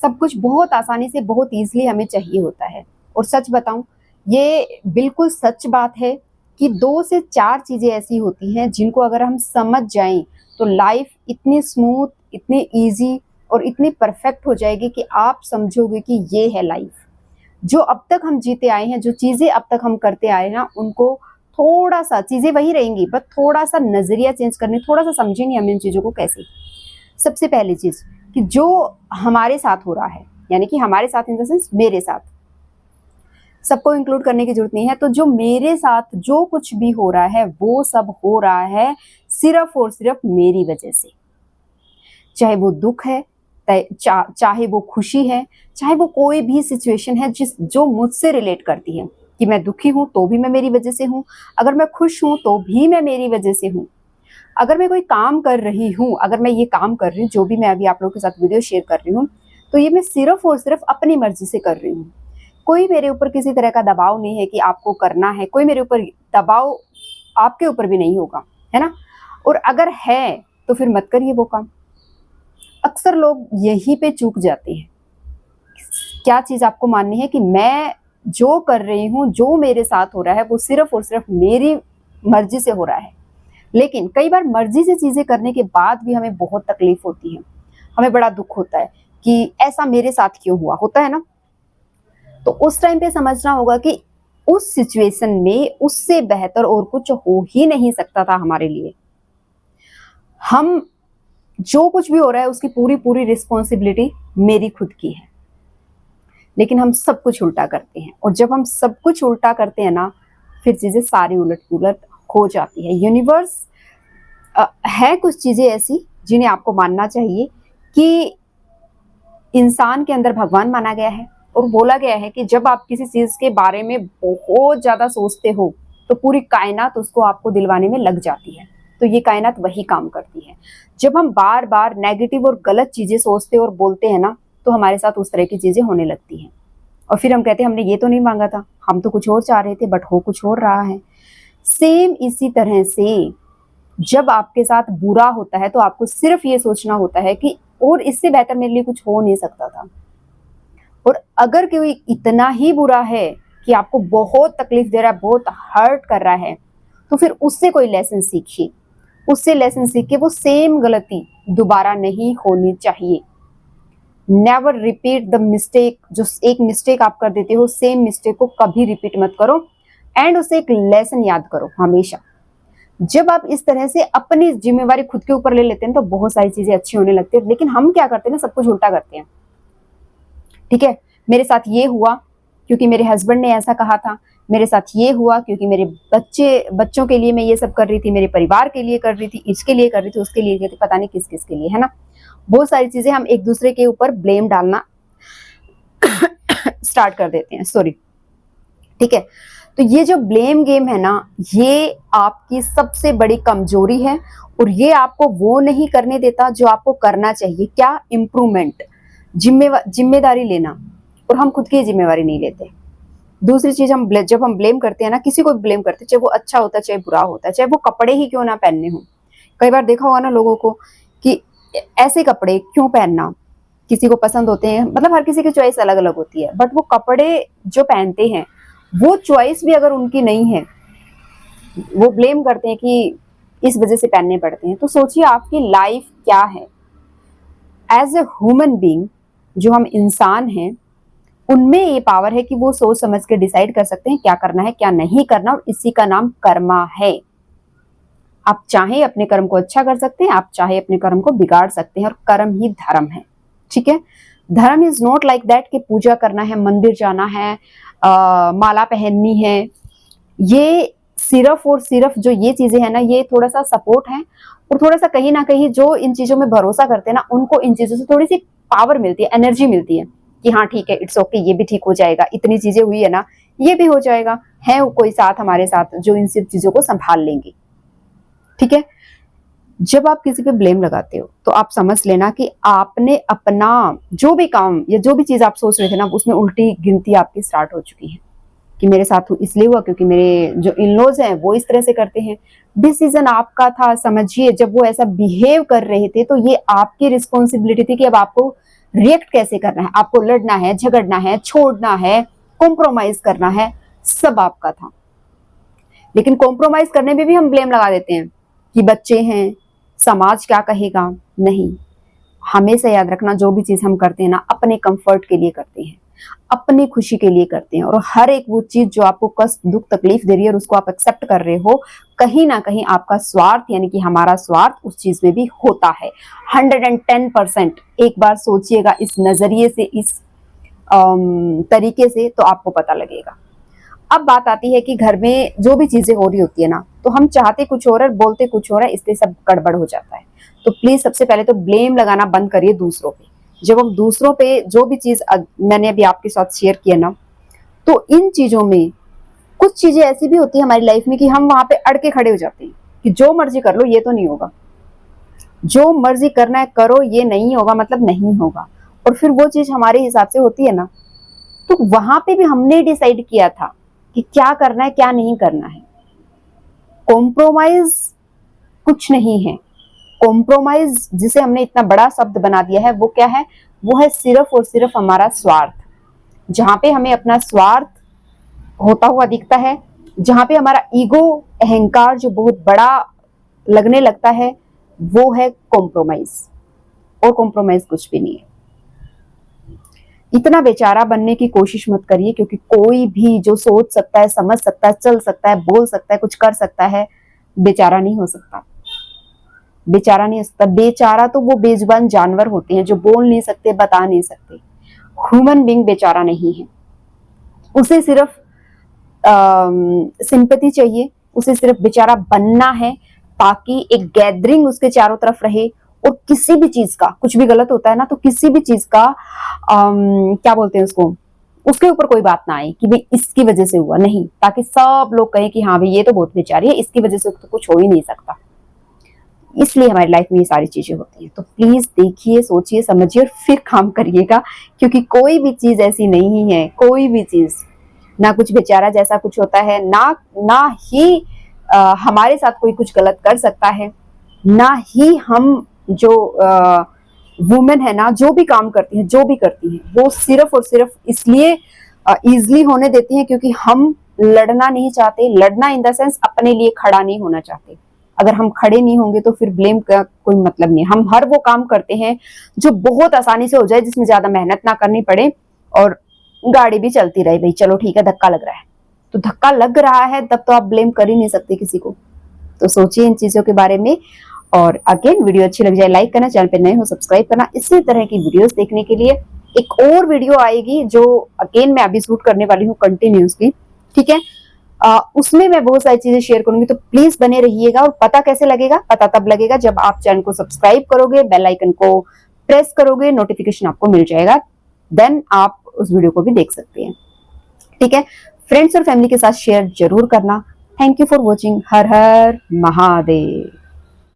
सब कुछ बहुत आसानी से, बहुत ईजिली हमें चाहिए होता है। और सच बताऊं, ये बिल्कुल सच बात है कि 2 से 4 चीजें ऐसी होती हैं जिनको अगर हम समझ जाएं तो लाइफ इतनी स्मूथ, इतनी इजी और इतनी परफेक्ट हो जाएगी कि आप समझोगे कि ये है लाइफ। जो अब तक हम जीते आए हैं, जो चीजें अब तक हम करते आए हैं ना, उनको थोड़ा सा, चीजें वही रहेंगी बट थोड़ा सा नजरिया चेंज करने, थोड़ा सा समझेंगे हम इन चीजों को कैसे। सबसे पहली चीज कि जो हमारे साथ हो रहा है, यानी कि हमारे साथ इन द सेंस मेरे साथ, सबको इंक्लूड करने की जरूरत नहीं है। तो जो मेरे साथ जो कुछ भी हो रहा है वो सब हो रहा है सिर्फ और सिर्फ मेरी वजह से। चाहे वो दुख है, चाहे वो खुशी है, चाहे वो कोई भी सिचुएशन है जो मुझसे रिलेट करती है, कि मैं दुखी हूं तो भी मैं मेरी वजह से हूं, अगर मैं खुश हूं तो भी मैं मेरी वजह से हूं, अगर मैं कोई काम कर रही हूं, अगर मैं ये काम कर रही हूँ जो भी मैं अभी आप लोगों के साथ वीडियो शेयर कर रही हूँ, तो ये मैं सिर्फ और सिर्फ अपनी मर्जी से कर रही हूँ। कोई मेरे ऊपर किसी तरह का दबाव नहीं है कि आपको करना है, कोई मेरे ऊपर दबाव आपके ऊपर भी नहीं होगा, है ना। और अगर है तो फिर मत करिए वो काम। अक्सर लोग यहीं पे चूक जाते हैं। क्या चीज आपको माननी है कि मैं जो कर रही हूँ, जो मेरे साथ हो रहा है वो सिर्फ और सिर्फ मेरी मर्जी से हो रहा है। लेकिन कई बार मर्जी से चीजें करने के बाद भी हमें बहुत तकलीफ होती है, हमें बड़ा दुख होता है कि ऐसा मेरे साथ क्यों हुआ, होता है ना। तो उस टाइम पे समझना होगा कि उस सिचुएशन में उससे बेहतर और कुछ हो ही नहीं सकता था हमारे लिए। हम जो कुछ भी हो रहा है उसकी पूरी पूरी रिस्पॉन्सिबिलिटी मेरी खुद की है, लेकिन हम सब कुछ उल्टा करते हैं। और जब हम सब कुछ उल्टा करते हैं ना, फिर चीजें सारी उलट पुलट हो जाती है। यूनिवर्स है कुछ चीजें ऐसी जिन्हें आपको मानना चाहिए कि इंसान के अंदर भगवान माना गया है, और बोला गया है कि जब आप किसी चीज के बारे में बहुत ज्यादा सोचते हो तो पूरी कायनात उसको आपको दिलवाने में लग जाती है। तो ये कायनात वही काम करती है। जब हम बार बार नेगेटिव और गलत चीजें सोचते और बोलते हैं ना, तो हमारे साथ उस तरह की चीजें होने लगती हैं। और फिर हम कहते हैं हमने ये तो नहीं मांगा था, हम तो कुछ और चाह रहे थे, बट हो कुछ और रहा है। सेम इसी तरह से जब आपके साथ बुरा होता है तो आपको सिर्फ ये सोचना होता है कि और इससे बेहतर मेरे लिए कुछ हो नहीं सकता था। और अगर कोई इतना ही बुरा है कि आपको बहुत तकलीफ दे रहा है, बहुत हर्ट कर रहा है, तो फिर उससे कोई लेसन सीखिए। उससे लेसन सीख के वो सेम गलती दोबारा नहीं होनी चाहिए। Never repeat the mistake. जो एक मिस्टेक आप कर देते हो, सेम मिस्टेक को कभी रिपीट मत करो, एंड उसे एक लेसन याद करो हमेशा। जब आप इस तरह से अपनी जिम्मेवारी खुद के ऊपर ले लेते हैं तो बहुत सारी चीजें अच्छी होने लगती है। लेकिन हम क्या करते हैं ना, सब कुछ उल्टा करते हैं। ठीक है, मेरे साथ ये हुआ क्योंकि मेरे हस्बैंड ने ऐसा कहा था, मेरे साथ ये हुआ क्योंकि मेरे बच्चों के लिए मैं ये सब कर रही थी, मेरे परिवार के लिए कर रही थी, इसके लिए कर रही थी, उसके लिए कर रही थी, पता नहीं किस किस के लिए, है ना। बहुत सारी चीजें हम एक दूसरे के ऊपर ब्लेम डालना स्टार्ट कर देते हैं, सॉरी। ठीक है, तो ये जो ब्लेम गेम है ना, ये आपकी सबसे बड़ी कमजोरी है, और ये आपको वो नहीं करने देता जो आपको करना चाहिए। क्या? इम्प्रूवमेंट, जिम्मेदारी लेना। और हम खुद की जिम्मेवारी नहीं लेते। दूसरी चीज, जब हम ब्लेम करते हैं ना, किसी को भी ब्लेम करते हैं, चाहे वो अच्छा होता है चाहे बुरा होता है, चाहे वो कपड़े ही क्यों ना पहनने हो। कई बार देखा होगा ना लोगों को कि ऐसे कपड़े क्यों पहनना, किसी को पसंद होते हैं, मतलब हर किसी की चॉइस अलग अलग होती है, बट वो कपड़े जो पहनते हैं वो चॉइस भी अगर उनकी नहीं है, वो ब्लेम करते हैं कि इस वजह से पहनने पड़ते हैं। तो सोचिए आपकी लाइफ क्या है। एज ए ह्यूमन बीइंग, जो हम इंसान हैं, उनमें ये पावर है कि वो सोच समझ के डिसाइड कर सकते हैं क्या करना है क्या नहीं करना, और इसी का नाम कर्मा है। आप चाहे अपने कर्म को अच्छा कर सकते हैं, आप चाहे अपने कर्म को बिगाड़ सकते हैं, और कर्म ही धर्म है। ठीक है, धर्म इज नॉट लाइक दैट कि पूजा करना है, मंदिर जाना है, माला पहननी है। ये सिर्फ और सिर्फ जो ये चीजें हैं ना, ये थोड़ा सा सपोर्ट है, और थोड़ा सा कहीं ना कहीं जो इन चीजों में भरोसा करते हैं ना, उनको इन चीजों से थोड़ी सी पावर मिलती है, एनर्जी मिलती है कि हाँ ठीक है, इट्स ओके, ये भी ठीक हो जाएगा, इतनी चीजें हुई है ना, ये भी हो जाएगा, है कोई साथ हमारे साथ जो इन सब चीजों को संभाल लेंगे। ठीक है, जब आप किसी पे ब्लेम लगाते हो तो आप समझ लेना कि आपने अपना जो भी काम या जो भी चीज आप सोच रहे थे ना, उसमें उल्टी गिनती आपकी स्टार्ट हो चुकी है कि मेरे साथ इसलिए हुआ क्योंकि मेरे जो इन-लॉज हैं वो इस तरह से करते हैं। डिसीजन आपका था, समझिए। जब वो ऐसा बिहेव कर रहे थे तो ये आपकी रिस्पॉन्सिबिलिटी थी कि अब आपको रिएक्ट कैसे करना है, आपको लड़ना है, झगड़ना है, छोड़ना है, कॉम्प्रोमाइज करना है, सब आपका था। लेकिन कॉम्प्रोमाइज करने में भी हम ब्लेम लगा देते हैं कि बच्चे हैं, समाज क्या कहेगा। नहीं, हमेशा याद रखना, जो भी चीज हम करते हैं ना, अपने कंफर्ट के लिए करते हैं, अपनी खुशी के लिए करते हैं। और हर एक वो चीज जो आपको कष्ट, दुख, तकलीफ दे रही है और उसको आप एक्सेप्ट कर रहे हो, कहीं ना कहीं आपका स्वार्थ, यानी कि हमारा स्वार्थ उस चीज में भी होता है। 110%। एक बार सोचिएगा इस नजरिए से, इस तरीके से, तो आपको पता लगेगा। अब बात आती है कि घर में जो भी चीजें हो रही होती है ना, तो हम चाहते कुछ और है, बोलते कुछ और है, इसलिए सब गड़बड़ हो जाता है। तो प्लीज सबसे पहले तो ब्लेम लगाना बंद करिए दूसरों पे। जब हम दूसरों पे जो भी चीज मैंने अभी आपके साथ शेयर किया ना, तो इन चीजों में कुछ चीजें ऐसी भी होती है हमारी लाइफ में कि हम वहां पे अड़ के खड़े हो जाते हैं कि जो मर्जी कर लो, ये तो नहीं होगा, जो मर्जी करना है करो, ये नहीं होगा, मतलब नहीं होगा। और फिर वो चीज हमारे हिसाब से होती है ना, तो वहां पे भी हमने डिसाइड किया था कि क्या करना है, क्या नहीं करना है। कॉम्प्रोमाइज कुछ नहीं है। कॉम्प्रोमाइज जिसे हमने इतना बड़ा शब्द बना दिया है, वो क्या है? वो है सिर्फ और सिर्फ हमारा स्वार्थ। जहां पे हमें अपना स्वार्थ होता हुआ दिखता है, जहां पे हमारा ईगो, अहंकार जो बहुत बड़ा लगने लगता है, वो है कॉम्प्रोमाइज। और कॉम्प्रोमाइज कुछ भी नहीं है। इतना बेचारा बनने की कोशिश मत करिए, क्योंकि कोई भी जो सोच सकता है, समझ सकता है, चल सकता है, बोल सकता है, कुछ कर सकता है, बेचारा नहीं हो सकता। बेचारा नहीं हो सकता। बेचारा तो वो बेजुबान जानवर होते हैं जो बोल नहीं सकते, बता नहीं सकते। ह्यूमन बीइंग बेचारा नहीं है। उसे सिर्फ सिंपैथी चाहिए, उसे सिर्फ बेचारा बनना है, ताकि एक गैदरिंग उसके चारों तरफ रहे। और किसी भी चीज का, कुछ भी गलत होता है ना, तो किसी भी चीज का क्या बोलते हैं उसको, उसके ऊपर कोई बात ना आए कि भाई इसकी वजह से हुआ, नहीं, ताकि सब लोग कहें कि हाँ भाई ये तो बहुत बेचारी है, इसकी वजह से तो कुछ हो ही नहीं सकता। इसलिए हमारी लाइफ में ये सारी चीजें होती हैं। तो प्लीज देखिए, सोचिए, समझिए और फिर काम करिएगा, क्योंकि कोई भी चीज ऐसी नहीं है, कोई भी चीज, ना कुछ बेचारा जैसा कुछ होता है, ना ही हमारे साथ कोई कुछ गलत कर सकता है, ना ही हम जो वुमेन है ना, जो भी काम करती है, जो भी करती है, वो सिर्फ और सिर्फ इसलिए इजली होने देती है क्योंकि हम लड़ना नहीं चाहते। लड़ना इन द सेंस अपने लिए खड़ा नहीं होना चाहते। अगर हम खड़े नहीं होंगे तो फिर ब्लेम का कोई मतलब नहीं। हम हर वो काम करते हैं जो बहुत आसानी से हो जाए, जिसमें ज्यादा मेहनत ना करनी पड़े और गाड़ी भी चलती रहे। भाई चलो ठीक है, धक्का लग रहा है तो धक्का लग रहा है, तब तो आप ब्लेम कर ही नहीं सकते किसी को। तो सोचिए इन चीजों के बारे में। और अगेन, वीडियो अच्छी लग जाए लाइक करना, चैनल पे नए हो सब्सक्राइब करना। इसी तरह की वीडियोस देखने के लिए एक और वीडियो आएगी जो अगेन मैं अभी शूट करने वाली हूँ कंटिन्यूसली, ठीक है। उसमें मैं बहुत सारी चीजें शेयर करूंगी, तो प्लीज बने रहिएगा। और पता कैसे लगेगा? पता तब लगेगा जब आप चैनल को सब्सक्राइब करोगे, बेल आइकन को प्रेस करोगे, नोटिफिकेशन आपको मिल जाएगा, देन आप उस वीडियो को भी देख सकते हैं, ठीक है। फ्रेंड्स और फैमिली के साथ शेयर जरूर करना। Thank you for watching. Her her Mahadev.